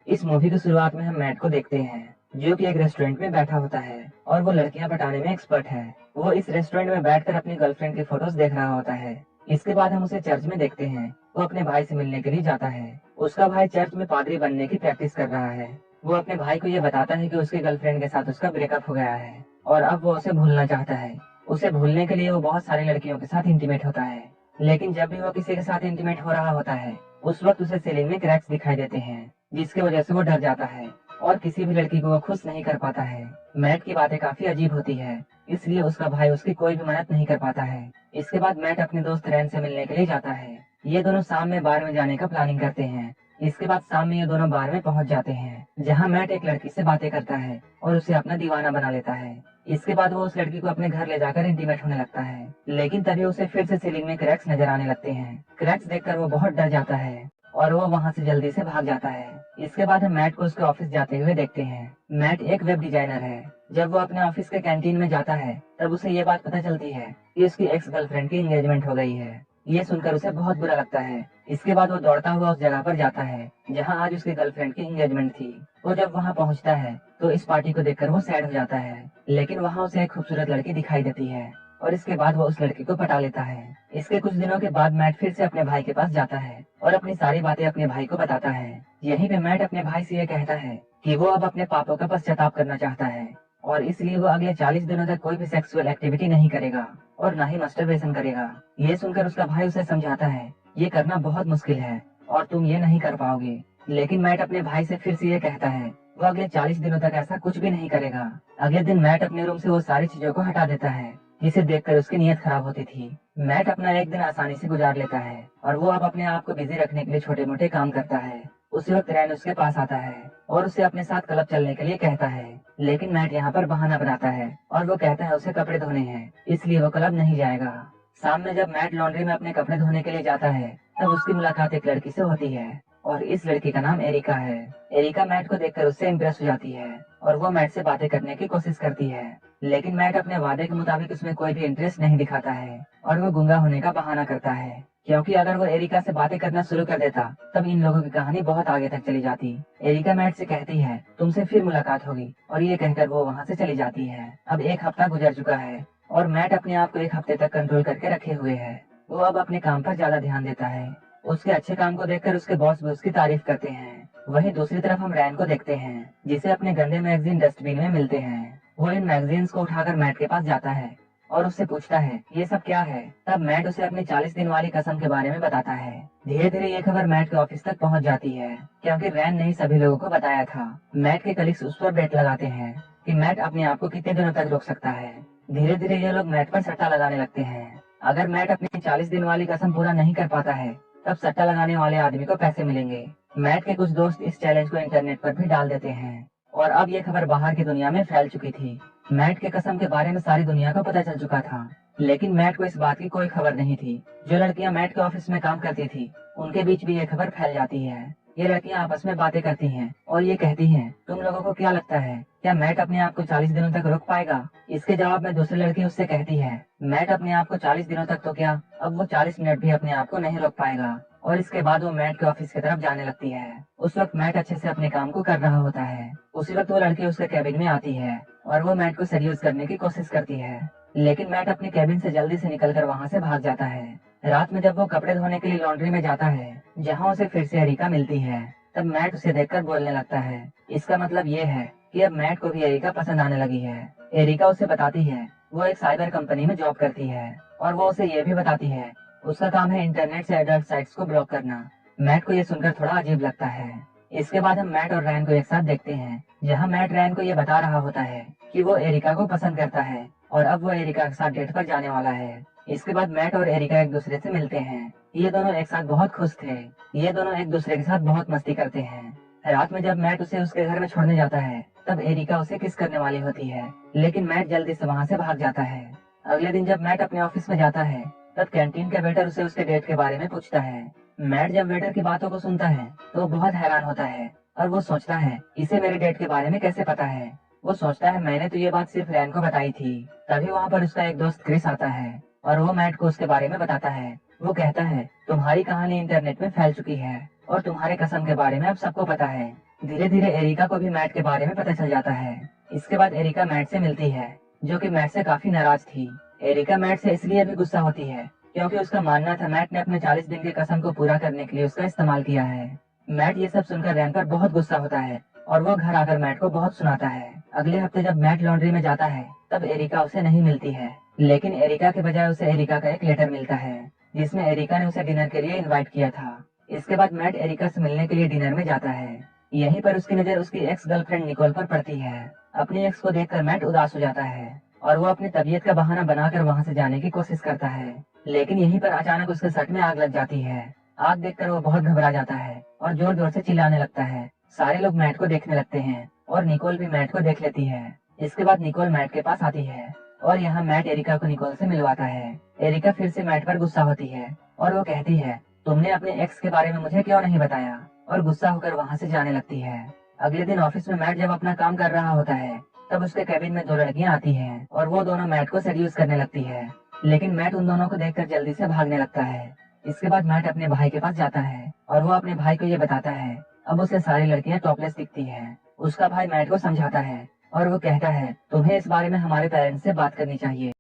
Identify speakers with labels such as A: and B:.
A: इस मूवी की शुरुआत में हम मैट को देखते हैं जो कि एक रेस्टोरेंट में बैठा होता है और वो लड़कियां पटाने में एक्सपर्ट है। वो इस रेस्टोरेंट में बैठकर अपनी गर्लफ्रेंड की फोटोज देख रहा होता है। इसके बाद हम उसे चर्च में देखते हैं। वो अपने भाई से मिलने के लिए जाता है। उसका भाई चर्च में पादरी बनने की प्रैक्टिस कर रहा है। वो अपने भाई को ये बताता है कि उसकी गर्लफ्रेंड के साथ उसका ब्रेकअप हो गया है और अब वो उसे भूलना चाहता है। उसे भूलने के लिए वो बहुत सारी लड़कियों के साथ इंटीमेट होता है, लेकिन जब भी वो किसी के साथ इंटीमेट हो रहा होता है उस वक्त उसे सीलिंग में क्रैक्स दिखाई देते हैं, जिसकी वजह से वो डर जाता है और किसी भी लड़की को वो खुश नहीं कर पाता है। मैट की बातें काफी अजीब होती है, इसलिए उसका भाई उसकी कोई भी मदद नहीं कर पाता है। इसके बाद मैट अपने दोस्त रैन से मिलने के लिए जाता है। ये दोनों शाम में बार में जाने का प्लानिंग करते हैं। इसके बाद शाम में ये दोनों बार में पहुंच जाते हैं, जहां मैट एक लड़की से बातें करता है और उसे अपना दीवाना बना लेता है। इसके बाद वो उस लड़की को अपने घर ले जाकर इंटीमेट होने लगता है, लेकिन तभी उसे फिर से सीलिंग में क्रैक्स नजर आने लगते हैं। क्रैक्स देखकर वो बहुत डर जाता है और वो वहाँ से जल्दी से भाग जाता है। इसके बाद हम मैट को उसके ऑफिस जाते हुए देखते हैं। मैट एक वेब डिजाइनर है। जब वो अपने ऑफिस के कैंटीन में जाता है तब उसे ये बात पता चलती है कि उसकी एक्स गर्लफ्रेंड की एंगेजमेंट हो गई है। ये सुनकर उसे बहुत बुरा लगता है। इसके बाद वो दौड़ता हुआ उस जगह पर जाता है जहाँ आज उसकी गर्लफ्रेंड की एंगेजमेंट थी। वो जब वहाँ पहुँचता है तो इस पार्टी को देखकर वो सैड हो जाता है, लेकिन वहाँ उसे एक खूबसूरत लड़की दिखाई देती है और इसके बाद वो उस लड़की को पटा लेता है। इसके कुछ दिनों के बाद मैट फिर से अपने भाई के पास जाता है और अपनी सारी बातें अपने भाई को बताता है। यहीं पे मैट अपने भाई से ये कहता है कि वो अब अपने पापों का पश्चाताप करना चाहता है और इसलिए वो अगले 40 दिनों तक कोई भी सेक्सुअल एक्टिविटी नहीं करेगा और न ही मस्टरबेशन करेगा। ये सुनकर उसका भाई उसे समझाता है ये करना बहुत मुश्किल है और तुम ये नहीं कर पाओगे, लेकिन मैट अपने भाई से फिर से ये कहता है वो अगले 40 दिनों तक ऐसा कुछ भी नहीं करेगा। अगले दिन मैट अपने रूम से वो सारी चीजों को हटा देता है जिसे देखकर उसकी नीयत खराब होती थी। मैट अपना एक दिन आसानी से गुजार लेता है और वो अब अपने आप को बिजी रखने के लिए छोटे मोटे काम करता है। उसी वक्त रैन उसके पास आता है और उसे अपने साथ क्लब चलने के लिए कहता है, लेकिन मैट यहाँ पर बहाना बनाता है और वो कहता है उसे कपड़े धोने हैं, इसलिए वो क्लब नहीं जाएगा। शाम में जब मैट लॉन्ड्री में अपने कपड़े धोने के लिए जाता है तब उसकी मुलाकात एक लड़की से होती है और इस लड़की का नाम एरिका है। एरिका मैट को देखकर उससे इम्प्रेस हो जाती है और वो मैट से बातें करने की कोशिश करती है, लेकिन मैट अपने वादे के मुताबिक उसमें कोई भी इंटरेस्ट नहीं दिखाता है और वो गुंगा होने का बहाना करता है, क्योंकि अगर वो एरिका से बातें करना शुरू कर देता तब इन लोगों की कहानी बहुत आगे तक चली जाती। एरिका मैट से कहती है तुमसे फिर मुलाकात होगी और ये कहकर वो वहाँ से चली जाती है। अब एक हफ्ता गुजर चुका है और मैट अपने आप को एक हफ्ते तक कंट्रोल करके रखे हुए है। वो अब अपने काम पर ज्यादा ध्यान देता है। उसके अच्छे काम को देखकर उसके बॉस भी उसकी तारीफ करते हैं। वहीं दूसरी तरफ हम रैन को देखते हैं जिसे अपने गंदे मैगजीन डस्टबिन में मिलते हैं। वो इन मैगजीन्स को उठाकर मैट के पास जाता है और उससे पूछता है ये सब क्या है। तब मैट उसे अपनी 40 दिन वाली कसम के बारे में बताता है। धीरे धीरे ये खबर मैट के ऑफिस तक पहुंच जाती है, क्योंकि रैन ने ही सभी लोगों को बताया था। मैट के कलीग्स उस पर बेट लगाते हैं कि मैट अपने आप को कितने दिनों तक रोक सकता है। धीरे धीरे ये लोग मैट पर सट्टा लगाने लगते हैं। अगर मैट अपनी 40 दिन वाली कसम पूरा नहीं कर पाता है तब सट्टा लगाने वाले आदमी को पैसे मिलेंगे। मैट के कुछ दोस्त इस चैलेंज को इंटरनेट पर भी डाल देते हैं और अब ये खबर बाहर की दुनिया में फैल चुकी थी। मैट के कसम के बारे में सारी दुनिया को पता चल चुका था, लेकिन मैट को इस बात की कोई खबर नहीं थी। जो लड़कियां मैट के ऑफिस में काम करती थी उनके बीच भी ये खबर फैल जाती है। ये लड़कियां आपस में बातें करती हैं और ये कहती हैं तुम लोगों को क्या लगता है क्या मैट अपने आप को 40 दिनों तक रोक पाएगा। इसके जवाब में दूसरी लड़की उससे कहती है मैट अपने आप को 40 दिनों तक तो क्या, अब वो 40 मिनट भी अपने आप को नहीं रोक पाएगा। और इसके बाद वो मैट के ऑफिस की तरफ जाने लगती है। उस वक्त मैट अच्छे से अपने काम को कर रहा होता है। उसी वक्त वो लड़की उसके कैबिन में आती है और वो मैट को सेड्यूस करने की कोशिश करती है, लेकिन मैट अपने कैबिन से जल्दी से निकलकर वहाँ से भाग जाता है। रात में जब वो कपड़े धोने के लिए लॉन्ड्री में जाता है जहाँ उसे फिर से एरिका मिलती है, तब मैट उसे देखकर बोलने लगता है। इसका मतलब ये है कि अब मैट को भी एरिका पसंद आने लगी है। एरिका उसे बताती है वो एक साइबर कंपनी में जॉब करती है और वो उसे ये भी बताती है उसका काम है इंटरनेट से एडल्ट साइट्स को ब्लॉक करना। मैट को ये सुनकर थोड़ा अजीब लगता है। इसके बाद हम मैट और रैन को एक साथ देखते हैं जहाँ मैट रैन को ये बता रहा होता है कि वो एरिका को पसंद करता है और अब वो एरिका के साथ डेट पर जाने वाला है। इसके बाद मैट और एरिका एक दूसरे से मिलते हैं। ये दोनों एक साथ बहुत खुश थे। ये दोनों एक दूसरे के साथ बहुत मस्ती करते हैं। रात में जब मैट उसे उसके घर में छोड़ने जाता है तब एरिका उसे किस करने वाली होती है, लेकिन मैट जल्दी से वहाँ से भाग जाता है। अगले दिन जब मैट अपने ऑफिस में जाता है तब कैंटीन का वेटर उसे उसके डेट के बारे में पूछता है। मैट जब वेटर की बातों को सुनता है तो वो बहुत हैरान होता है और वो सोचता है इसे मेरे डेट के बारे में कैसे पता है। वो सोचता है मैंने तो ये बात सिर्फ रैन को बताई थी। तभी वहाँ पर उसका एक दोस्त क्रिस आता है और वो मैट को उसके बारे में बताता है। वो कहता है तुम्हारी कहानी इंटरनेट में फैल चुकी है और तुम्हारे कसम के बारे में अब सबको पता है। धीरे धीरे एरिका को भी मैट के बारे में पता चल जाता है। इसके बाद एरिका मैट से मिलती है, जो कि मैट से काफी नाराज थी। एरिका मैट से इसलिए भी गुस्सा होती है क्योंकि उसका मानना था मैट ने अपने 40 दिन की कसम को पूरा करने के लिए उसका इस्तेमाल किया है। मैट ये सब सुनकर रैन पर बहुत गुस्सा होता है और वो घर आकर मैट को बहुत सुनाता है। अगले हफ्ते जब मैट लॉन्ड्री में जाता है तब एरिका उसे नहीं मिलती है, लेकिन एरिका के बजाय उसे एरिका का एक लेटर मिलता है जिसमें एरिका ने उसे डिनर के लिए इनवाइट किया था। इसके बाद मैट एरिका से मिलने के लिए डिनर में जाता है। यहीं पर उसकी नजर उसकी एक्स गर्लफ्रेंड निकोल पर पड़ती है। अपनी एक्स को देखकर मैट उदास हो जाता है और वो अपनी तबीयत का बहाना बनाकर वहां से जाने की कोशिश करता है, लेकिन यहीं पर अचानक उसके शर्ट में आग लग जाती है। आग देखकर वो बहुत घबरा जाता है और जोर जोर से चिल्लाने लगता है। सारे लोग मैट को देखने लगते हैं और निकोल भी मैट को देख लेती है। इसके बाद निकोल मैट के पास आती है और यहाँ मैट एरिका को निकोल से मिलवाता है। एरिका फिर से मैट पर गुस्सा होती है और वो कहती है, तुमने अपने एक्स के बारे में मुझे क्यों नहीं बताया, और गुस्सा होकर वहाँ से जाने लगती है। अगले दिन ऑफिस में मैट जब अपना काम कर रहा होता है तब उसके कैबिन में दो लड़कियां आती हैं और वो दोनों मैट को सेड्यूस करने लगती है, लेकिन मैट उन दोनों को देखकर जल्दी से भागने लगता है। इसके बाद मैट अपने भाई के पास जाता है और वो अपने भाई को ये बताता है। अब उसे सारी लड़कियां टॉपलेस दिखती हैं। उसका भाई मैट को समझाता है और वो कहता है, तुम्हें इस बारे में हमारे पेरेंट्स से बात करनी चाहिए।